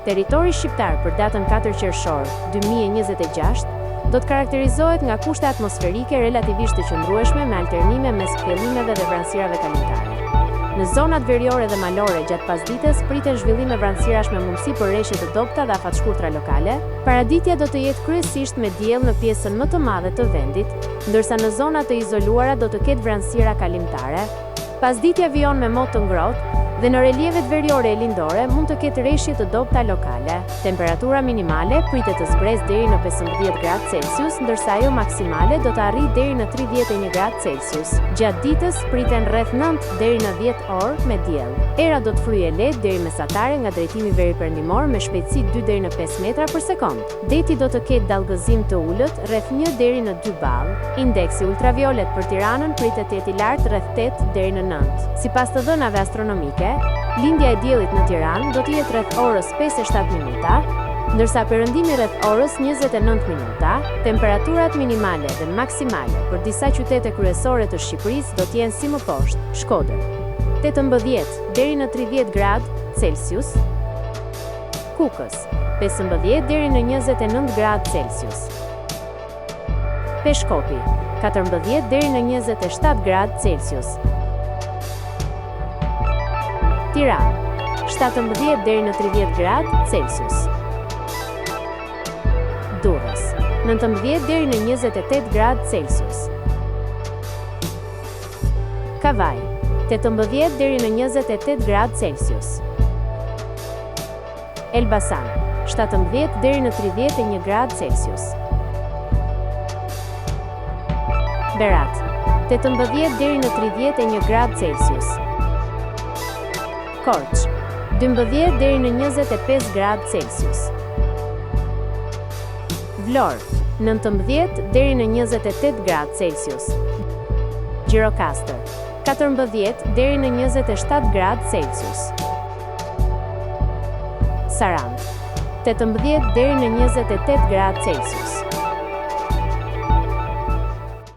Territori shqiptar për datën 4 qershor 2026 do të karakterizohet nga kushte atmosferike relativisht të qëndrueshme me alternime mes kthjellimeve dhe vranësirave kalimtare. Në zonat veriore dhe malore gjatë pasdites priten zhvillime vranësirash me mundësi për rreshje të dobta dhe afatshkurtra lokale. Paraditja do të jetë kryesisht me diell në pjesën më të madhe të vendit, ndërsa në zona të izoluara do të ketë vranësira kalimtare. Pasditja vijon me mot të ngrohtë dhe në relievet veriore e lindore mund të ketë rreshje të dobta lokale. Temperatura minimale pritet të zbresë deri në 15 gradë Celsius, ndërsa ajo maksimale do të arrijë deri në 31 gradë Celsius. Gjatë ditës priten rreth 9 deri në 10 orë me diell. Era do të fryejë lehtë deri mesatare nga drejtimi veriperëndimor me shpejtësi 2 deri në 5 metra për sekond. Deti do të ketë dallgëzim të ulët rreth 1 deri në 2 ball. Indeksi ultraviolet për Tiranën pritet të jetë i lartë rreth 8 deri në 9. Sipas të dhënave astronomike, lindja e diellit në Tiranë do të jetë rreth orës 5:07 minuta, ndërsa perëndimi rreth orës 29 minuta. Temperaturat minimale dhe maksimale për disa qytete kryesore të Shqipërisë do të jenë si më poshtë: Shkodër 18 deri në 30 gradë Celsius, Kukës 15 deri në 29 gradë Celsius, Peshkopi 14 deri në 27 gradë Celsius, Tiranë 17 deri në 30 gradë Celsius, Durrës 19 deri në 28 gradë Celsius, Kavaj 18 deri në 28 gradë Celsius, Elbasan 17 deri në 31 gradë Celsius, Berat 18 deri në 31 gradë Celsius, Korç 12 deri në 25 gradë Celsius, Vlorë 19 deri në 28 gradë Celsius, Gjirokastër 14 deri në 27 gradë Celsius, Sarandë 18 deri në 28 gradë Celsius.